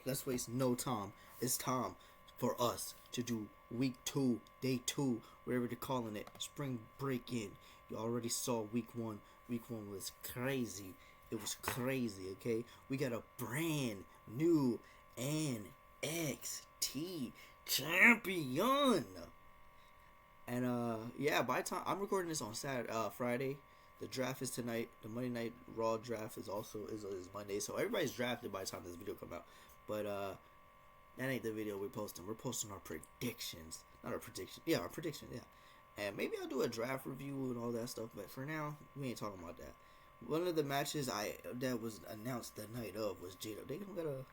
let's waste no time. It's time for us to do week 2, day 2, whatever they're calling it. Spring Breakin. You already saw week 1. Week 1 was crazy. It was crazy, okay? We got a brand new NXT champion. And yeah, by the time I'm recording this on Friday, the draft is tonight. The Monday Night Raw draft is also is Monday, so everybody's drafted by the time this video come out. But that ain't the video we're posting. We're posting our predictions, not our prediction. Yeah, our prediction. Yeah, and maybe I'll do a draft review and all that stuff. But for now, we ain't talking about that. One of the matches that was announced the night of was Jada. They got a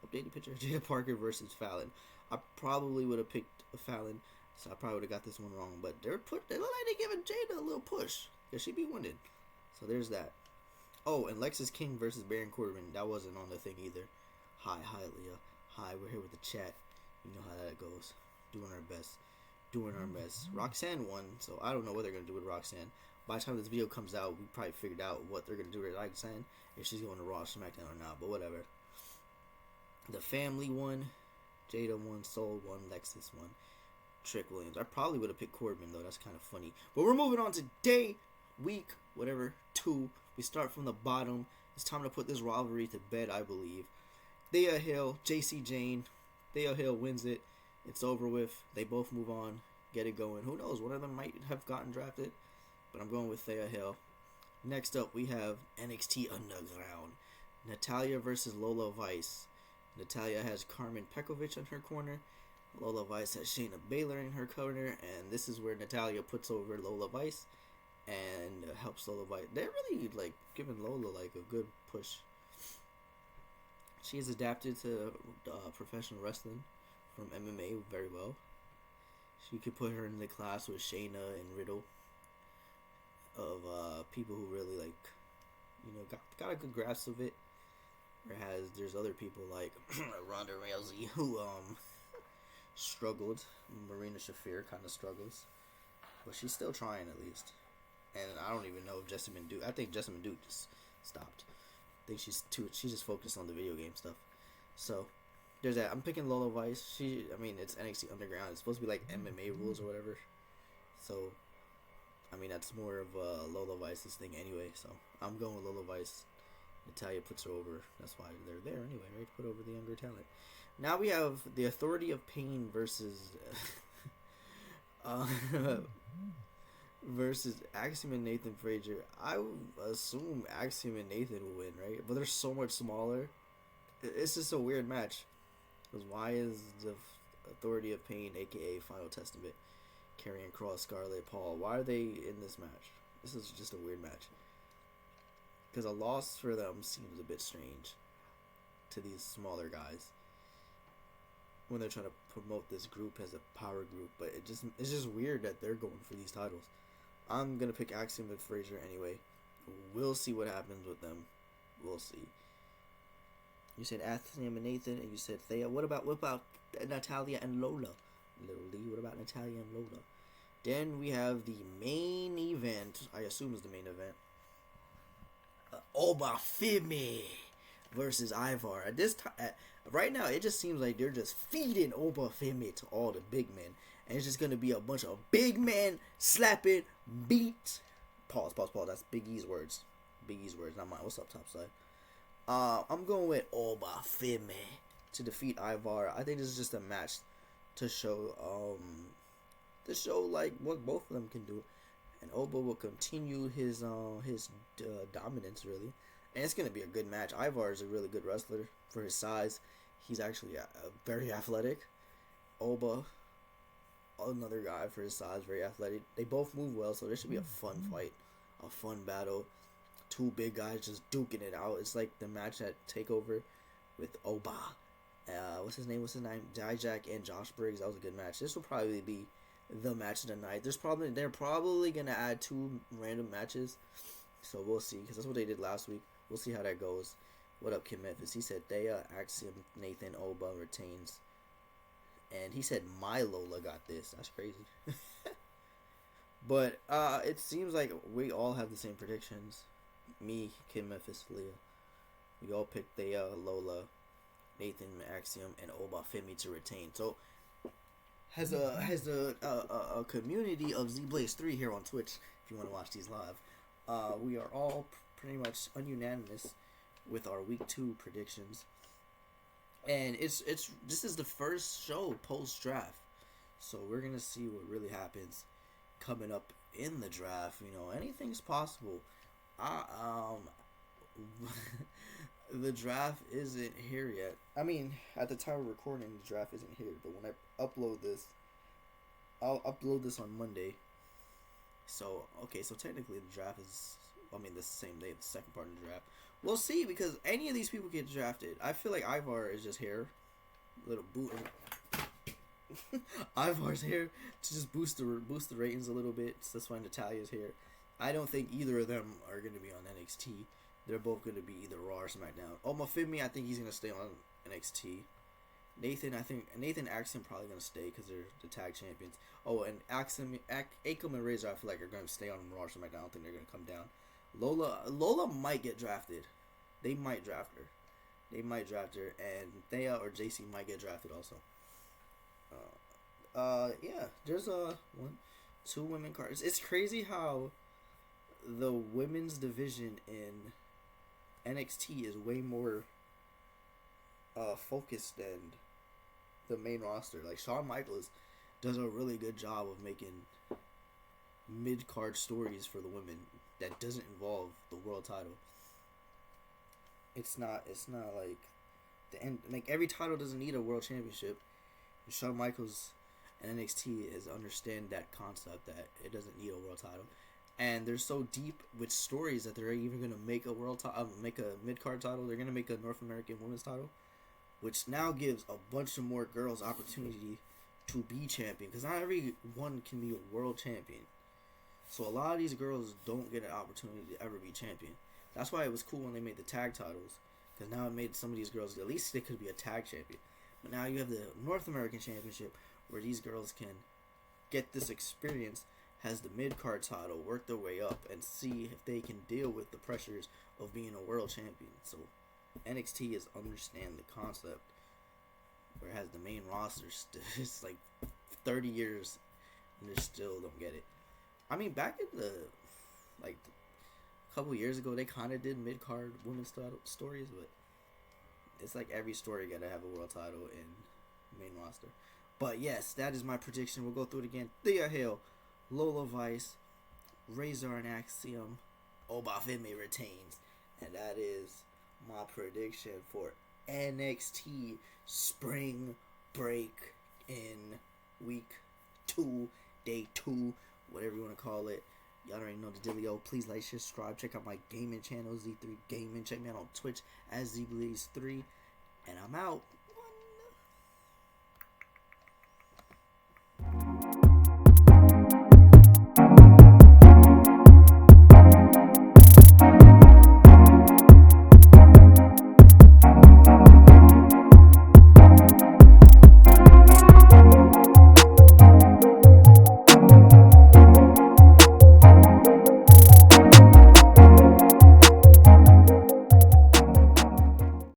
updated picture of Jada Parker versus Fallon. I probably would have picked Fallon, so I probably would have got this one wrong. But they look like they're giving Jada a little push because she be winning. So there's that. Oh, and Lexis King versus Baron Corbin. That wasn't on the thing either. Hi, Leah. Hi, we're here with the chat. You know how that goes. Doing our best. Roxanne won, so I don't know what they're going to do with Roxanne. By the time this video comes out, we probably figured out what they're going to do with Roxanne. If she's going to Raw, SmackDown or not, but whatever. The family won. Jada won. Soul won. Lexis won. Trick Williams. I probably would have picked Corbin, though. That's kind of funny. But we're moving on to week 2. We start from the bottom. It's time to put this rivalry to bed, I believe. Thea Hill, JC Jane. Thea Hill wins it. It's over with. They both move on. Get it going. Who knows? One of them might have gotten drafted. But I'm going with Thea Hill. Next up, we have NXT Underground. Natalya versus Lola Vice. Natalya has Carmen Pekovic in her corner. Lola Vice has Shayna Baszler in her corner. And this is where Natalya puts over Lola Vice and helps Lola Vice. They're really giving Lola a good push. She is adapted to professional wrestling from MMA very well. She could put her in the class with Shayna and Riddle of people who really got a good grasp of it. Whereas there's other people like Ronda Rousey who struggled. Marina Shafir kind of struggles, but she's still trying at least. And I don't even know if Jessamine Duke. I think Jessamine Duke just stopped. I think she's just focused on the video game stuff. So there's that. I'm picking Lola Vice. It's NXT Underground. It's supposed to be like MMA rules or whatever. So that's more of Lola Vice's thing anyway. So I'm going with Lola Vice. Natalya puts her over. That's why they're there anyway, right? To put over the younger talent. Now we have the Authority of Pain versus versus Axiom and Nathan Frazier. I would assume Axiom and Nathan will win, right? But they're so much smaller. It's just a weird match. Because why is the Authority of Pain, aka Final Testament, Karrion Kross, Scarlett, Paul, why are they in this match? This is just a weird match. Because a loss for them seems a bit strange to these smaller guys when they're trying to promote this group as a power group. But it's just weird that they're going for these titles. I'm going to pick Axiom and Frazier anyway. We'll see what happens with them. We'll see. You said Axiom and Nathan, and you said Thea. What about Natalya and Lola? Literally, what about Natalya and Lola? Then we have the main event. I assume is the main event. Obafemi versus Ivar. At this time, right now, it just seems like they're just feeding Obafemi to all the big men, and it's just gonna be a bunch of big men slapping, beat. Pause. That's Big E's words. Big E's words, not mine. What's up, topside? I'm going with Obafemi to defeat Ivar. I think this is just a match to show what both of them can do. And Oba will continue his dominance, really. And it's going to be a good match. Ivar is a really good wrestler for his size. He's actually very athletic. Oba, another guy for his size, very athletic. They both move well, so this should be a fun fight. A fun battle. Two big guys just duking it out. It's like the match at TakeOver with Oba. What's his name? Dijak and Josh Briggs. That was a good match. This will probably be the match of the night. They're probably gonna add 2 random matches, so we'll see, because that's what they did last week. We'll see how that goes. What up, Kim Memphis? He said Thea, Axiom, Nathan, Oba retains, and he said my Lola got this. That's crazy. But it seems like we all have the same predictions. Me, Kim Memphis, Leah. We all picked Thea, Lola, Nathan Axiom, and Obafemi to retain. So has a community of ZBlaze 3 here on Twitch. If you want to watch these live, we are all pretty much ununanimous with our week 2 predictions, and it's this is the first show post draft, so we're gonna see what really happens coming up in the draft. You know, anything's possible. The draft isn't here yet. I mean, at the time of recording, the draft isn't here. But when I upload this, I'll upload this on Monday. So, okay, so technically the draft is, I mean, the same day, the second part of the draft. We'll see, because any of these people get drafted. I feel like Ivar is just here. Little boot. Ivar's here to just boost the ratings a little bit. So that's why Natalia's here. I don't think either of them are going to be on NXT. They're both going to be either Raw or SmackDown. Omofimi, I think he's going to stay on NXT. Nathan Axiom probably going to stay because they're the tag champions. Oh, and Akam and Razor, I feel like are going to stay on Raw or SmackDown. I don't think they're going to come down. Lola might get drafted. They might draft her. And Thea or JC might get drafted also. Yeah, there's 2 women cards. It's crazy how the women's division in NXT is way more focused than the main roster. Like, Shawn Michaels does a really good job of making mid-card stories for the women that doesn't involve the world title. It's not like the end. Like, every title doesn't need a world championship. And Shawn Michaels and NXT is understand that concept that it doesn't need a world title. And they're so deep with stories that they're even going to make make a mid-card title. They're going to make a North American Women's title, which now gives a bunch of more girls opportunity to be champion. Because not everyone can be a world champion. So a lot of these girls don't get an opportunity to ever be champion. That's why it was cool when they made the tag titles. Because now it made some of these girls, at least they could be a tag champion. But now you have the North American Championship, where these girls can get this experience, has the mid-card title, work their way up, and see if they can deal with the pressures of being a world champion. So NXT is understand the concept, whereas the main roster it's like 30 years and they still don't get it. I mean, back in the like a couple years ago, they kind of did mid-card women's stories, but it's like every story gotta have a world title in main roster. But yes, that is my prediction. We'll go through it again. Thea Hale, Lola Vice, Razor and Axiom, Obafemi retains. And that is my prediction for NXT Spring Break in week 2, day 2, whatever you want to call it. Y'all already know the dealio. Please like, share, subscribe. Check out my gaming channel, Z3 Gaming. Check me out on Twitch as ZBlaze3. And I'm out.